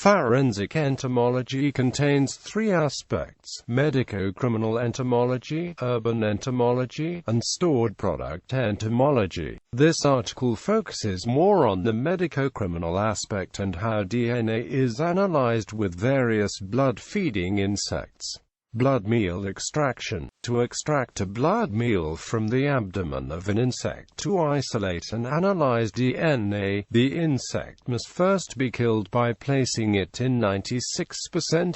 Forensic entomology contains three aspects: medicocriminal entomology, urban entomology, and stored product entomology. This article focuses more on the medicocriminal aspect and how DNA is analyzed with various blood-feeding insects. Blood meal extraction. To extract a blood meal from the abdomen of an insect to isolate and analyze DNA, the insect must first be killed by placing it in 96%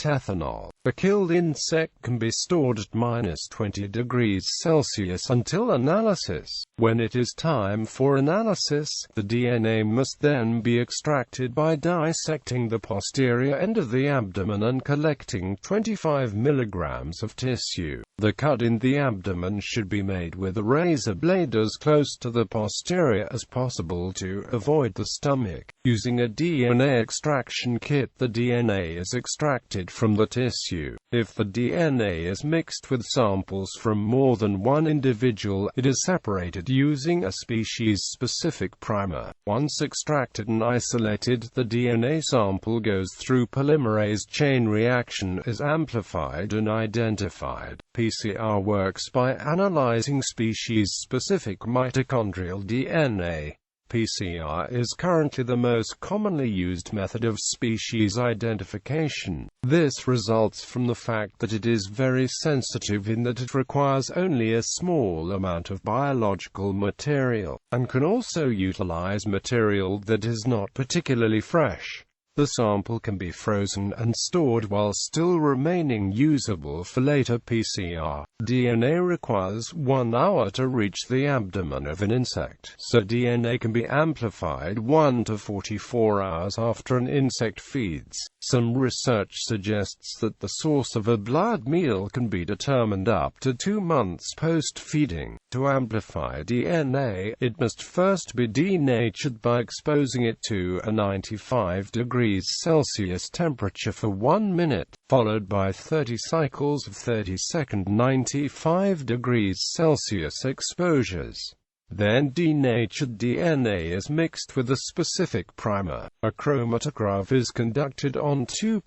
ethanol. A killed insect can be stored at -20 degrees Celsius until analysis. When it is time for analysis, the DNA must then be extracted by dissecting the posterior end of the abdomen and collecting 25 milligrams of tissue. The cut in the abdomen should be made with a razor blade as close to the posterior as possible to avoid the stomach. Using a DNA extraction kit, the DNA is extracted from the tissue. If the DNA is mixed with samples from more than one individual, it is separated using a species-specific primer. Once extracted and isolated, the DNA sample goes through polymerase chain reaction, is amplified and identified. PCR works by analyzing species-specific mitochondrial DNA. PCR is currently the most commonly used method of species identification. This results from the fact that it is very sensitive in that it requires only a small amount of biological material, and can also utilize material that is not particularly fresh. The sample can be frozen and stored while still remaining usable for later PCR. DNA requires 1 hour to reach the abdomen of an insect, so DNA can be amplified 1 to 44 hours after an insect feeds. Some research suggests that the source of a blood meal can be determined up to 2 months post-feeding. To amplify DNA, it must first be denatured by exposing it to a 95 degrees Celsius temperature for 1 minute, followed by 30 cycles of 30-second 95 degrees Celsius exposures. Then denatured DNA is mixed with a specific primer. A chromatograph is conducted on 2%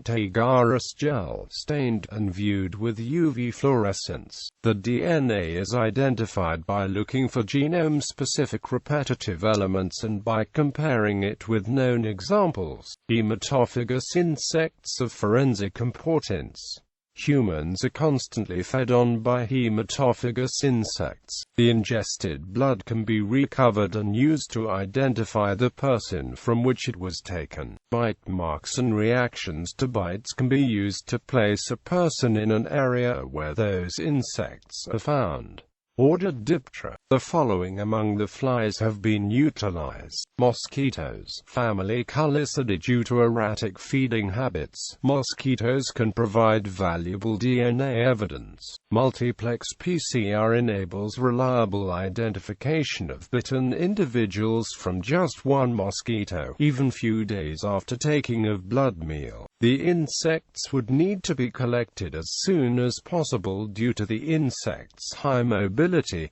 agarose gel, stained and viewed with UV fluorescence. The DNA is identified by looking for genome-specific repetitive elements and by comparing it with known examples. Hematophagous insects of forensic importance. Humans are constantly fed on by hematophagous insects. The ingested blood can be recovered and used to identify the person from which it was taken. Bite marks and reactions to bites can be used to place a person in an area where those insects are found. Order Diptera. The following among the flies have been utilized. Mosquitoes. Family Culicidae. Due to erratic feeding habits, mosquitoes can provide valuable DNA evidence. Multiplex PCR enables reliable identification of bitten individuals from just one mosquito, even few days after taking of blood meal. The insects would need to be collected as soon as possible due to the insect's high mobility,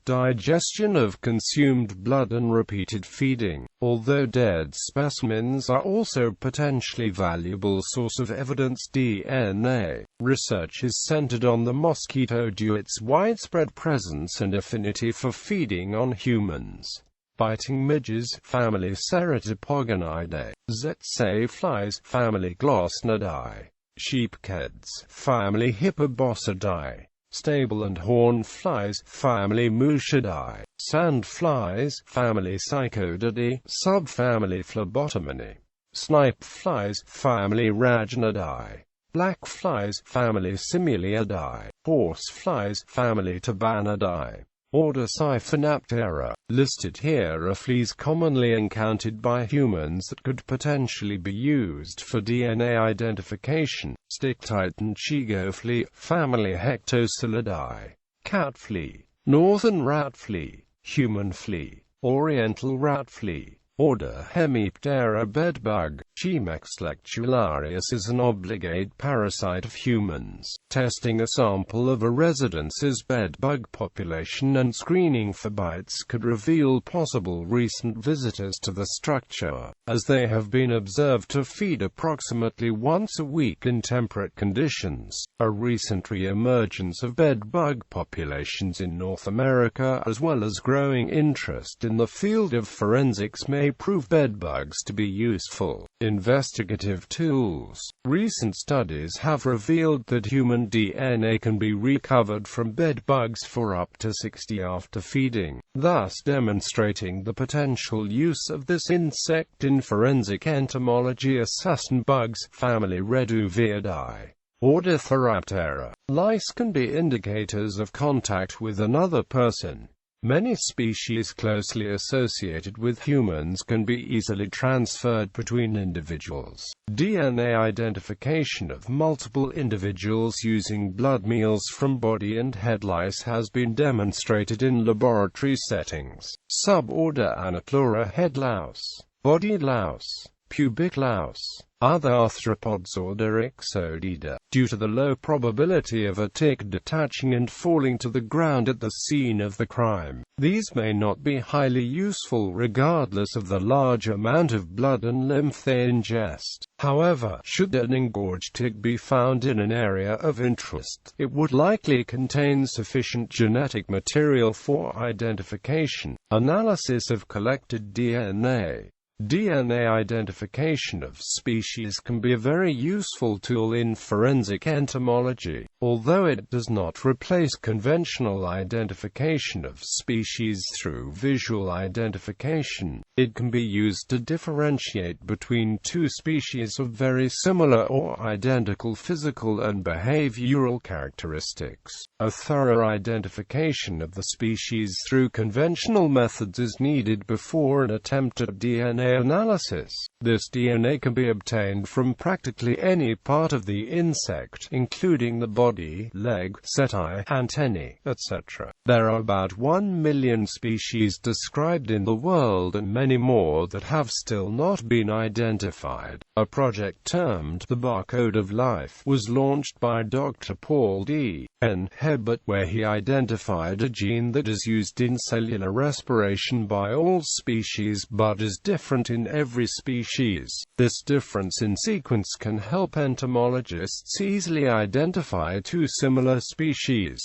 digestion of consumed blood and repeated feeding. Although dead specimens are also potentially valuable source of evidence DNA, research is centered on the mosquito due to its widespread presence and affinity for feeding on humans. Biting midges, family Ceratopogonidae. Tsetse flies, family Glossnidae. Sheepheads, family Hippobosidae. Stable and horn flies, family Muscidae. Sand flies, family Psychodidae, subfamily Phlebotominae. Snipe flies, family Rhagnidae. Black flies, family Simuliidae. Horse flies, family Tabanidae. Order Siphonaphthera. Listed here are fleas commonly encountered by humans that could potentially be used for DNA identification. Stick-Titan Chigo flea, family Hectocilidae. Cat flea. Northern rat flea. Human flea. Oriental rat flea. Order Hemiptera bedbug. Chimex lectularius is an obligate parasite of humans. Testing a sample of a residence's bedbug population and screening for bites could reveal possible recent visitors to the structure, as they have been observed to feed approximately once a week in temperate conditions. A recent re-emergence of bedbug populations in North America, as well as growing interest in the field of forensics, may prove bedbugs to be useful investigative tools. Recent studies have revealed that human DNA can be recovered from bedbugs for up to 60 after feeding, thus demonstrating the potential use of this insect in forensic entomology. Assassin bugs, family Reduviidae. Order Theraptera. Lice can be indicators of contact with another person. Many species closely associated with humans can be easily transferred between individuals. DNA identification of multiple individuals using blood meals from body and head lice has been demonstrated in laboratory settings. Suborder Anopleura. Head louse, body louse, pubic louse. Other arthropods. Order Ixodida. Due to the low probability of a tick detaching and falling to the ground at the scene of the crime, these may not be highly useful regardless of the large amount of blood and lymph they ingest. However, should an engorged tick be found in an area of interest, it would likely contain sufficient genetic material for identification. Analysis of collected DNA. DNA identification of species can be a very useful tool in forensic entomology. Although it does not replace conventional identification of species through visual identification, it can be used to differentiate between two species of very similar or identical physical and behavioral characteristics. A thorough identification of the species through conventional methods is needed before an attempt at DNA analysis. This DNA can be obtained from practically any part of the insect, including the body, leg, setae, antennae, etc. There are about 1 million species described in the world and many more that have still not been identified. A project termed the Barcode of Life was launched by Dr. Paul D. N. Hebert, where he identified a gene that is used in cellular respiration by all species but is different in every species. This difference in sequence can help entomologists easily identify two similar species.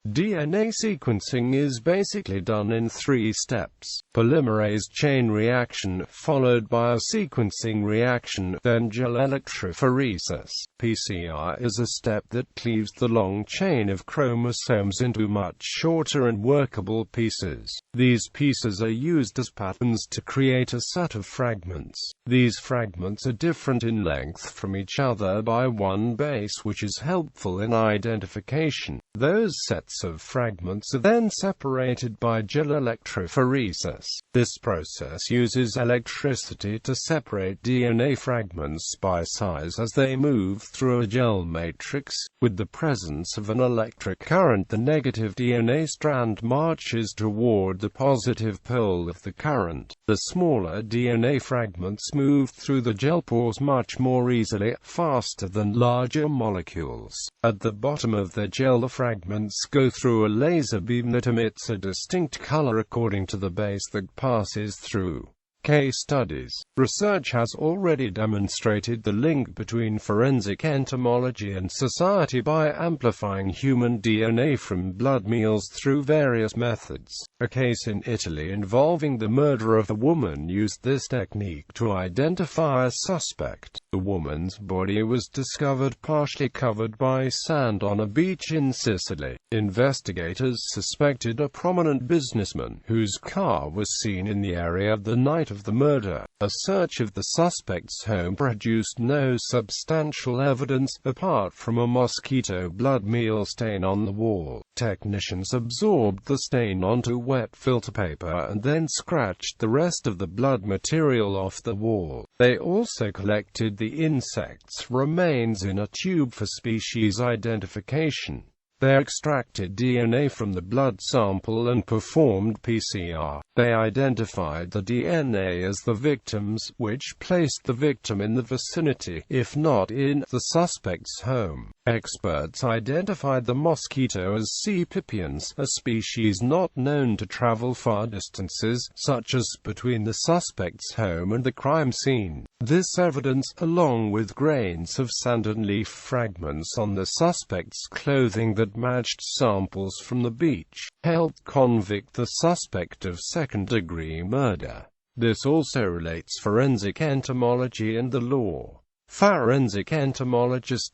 DNA sequencing is basically done in 3 steps. Polymerase chain reaction, followed by a sequencing reaction, then gel electrophoresis. PCR is a step that cleaves the long chain of chromosomes into much shorter and workable pieces. These pieces are used as patterns to create a set of fragments. These fragments are different in length from each other by one base, which is helpful in identification. Those sets of fragments are then separated by gel electrophoresis. This process uses electricity to separate DNA fragments by size as they move through a gel matrix. With the presence of an electric current, the negative DNA strand marches toward the positive pole of the current. The smaller DNA fragments move through the gel pores much more easily, faster than larger molecules. At the bottom of the gel, the fragments go through a laser beam that emits a distinct color according to the base that passes through. Case studies. Research has already demonstrated the link between forensic entomology and society by amplifying human DNA from blood meals through various methods. A case in Italy involving the murder of a woman used this technique to identify a suspect. The woman's body was discovered partially covered by sand on a beach in Sicily. Investigators suspected a prominent businessman whose car was seen in the area the night of the murder. A search of the suspect's home produced no substantial evidence, apart from a mosquito blood meal stain on the wall. Technicians absorbed the stain onto wet filter paper and then scratched the rest of the blood material off the wall. They also collected the insect's remains in a tube for species identification. They extracted DNA from the blood sample and performed PCR. They identified the DNA as the victim's, which placed the victim in the vicinity, if not in, the suspect's home. Experts identified the mosquito as C. pipiens, a species not known to travel far distances, such as between the suspect's home and the crime scene. This evidence, along with grains of sand and leaf fragments on the suspect's clothing that matched samples from the beach, helped convict the suspect of second-degree murder. This also relates forensic entomology and the law. Forensic entomologist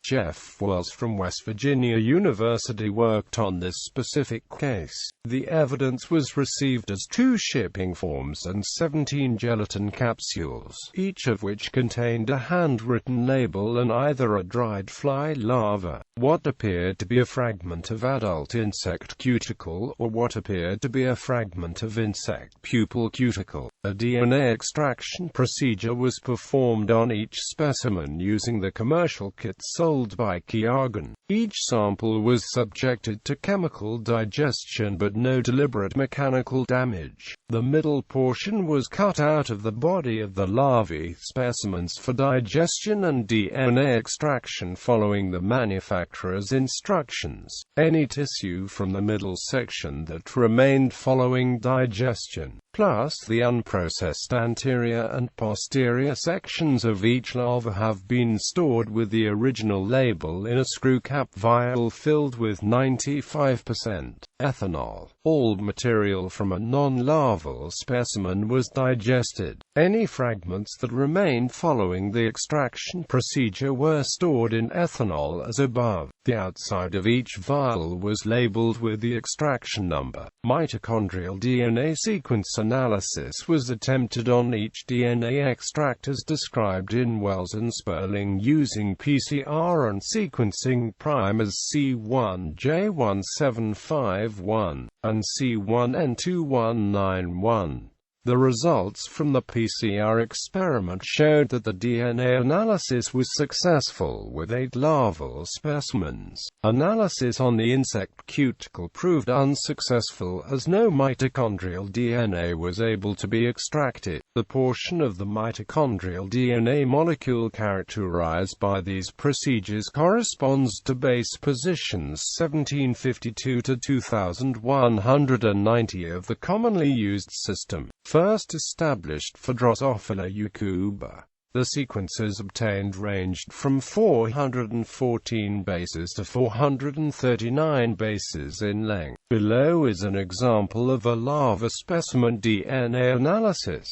Jeff Wells from West Virginia University worked on this specific case. The evidence was received as 2 shipping forms and 17 gelatin capsules, each of which contained a handwritten label and either a dried fly larva, what appeared to be a fragment of adult insect cuticle, or what appeared to be a fragment of insect pupal cuticle. A DNA extraction procedure was performed on each specimen using the commercial kit sold by Kiagan. Each sample was subjected to chemical digestion but no deliberate mechanical damage. The middle portion was cut out of the body of the larvae specimens for digestion and DNA extraction following the manufacturer's instructions. Any tissue from the middle section that remained following digestion, plus the unprocessed anterior and posterior sections of each larva, have been stored with the original label in a screw-cap vial filled with 95% ethanol. All material from a non-larval specimen was digested. Any fragments that remained following the extraction procedure were stored in ethanol as above. The outside of each vial was labeled with the extraction number. Mitochondrial DNA sequence analysis was attempted on each DNA extract as described in Wells and Sperling using PCR and sequencing primers C1J1751 and C1N2191. The results from the PCR experiment showed that the DNA analysis was successful with 8 larval specimens. Analysis on the insect cuticle proved unsuccessful as no mitochondrial DNA was able to be extracted. The portion of the mitochondrial DNA molecule characterized by these procedures corresponds to base positions 1752 to 2190 of the commonly used system, first established for Drosophila eucuba. The sequences obtained ranged from 414 bases to 439 bases in length. Below is an example of a larva specimen DNA analysis.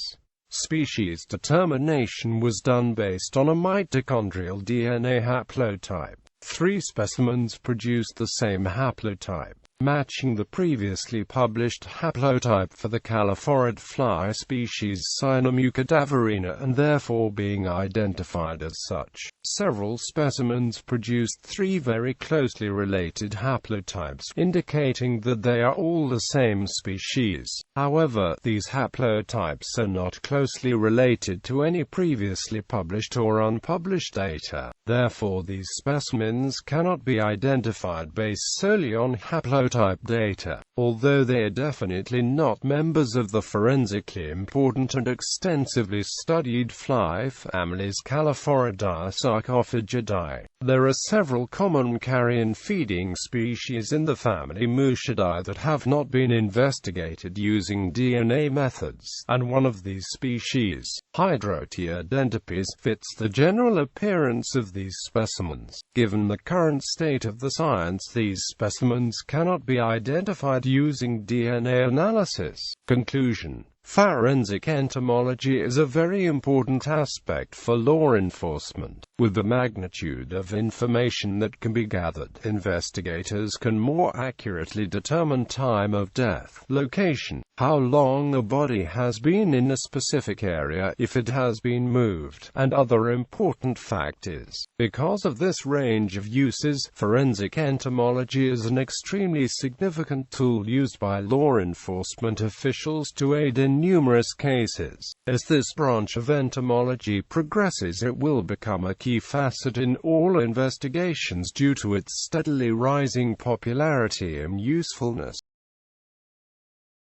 Species determination was done based on a mitochondrial DNA haplotype. 3 specimens produced the same haplotype, matching the previously published haplotype for the caliphorid fly species Cynomyia cadaverina and therefore being identified as such. Several specimens produced 3 very closely related haplotypes, indicating that they are all the same species. However, these haplotypes are not closely related to any previously published or unpublished data. Therefore, these specimens cannot be identified based solely on haplotype data, although they are definitely not members of the forensically important and extensively studied fly families Caliphoridae sarcophagidae. There are several common carrion-feeding species in the family Muscidae that have not been investigated using DNA methods, and one of these species, Hydrotia dentipes, fits the general appearance of these specimens. Given the current state of the science, these specimens cannot be identified using DNA analysis. Conclusion: forensic entomology is a very important aspect for law enforcement. With the magnitude of information that can be gathered, investigators can more accurately determine time of death, location, how long a body has been in a specific area, if it has been moved, and other important factors. Because of this range of uses, forensic entomology is an extremely significant tool used by law enforcement officials to aid in in numerous cases. As this branch of entomology progresses, it will become a key facet in all investigations due to its steadily rising popularity and usefulness.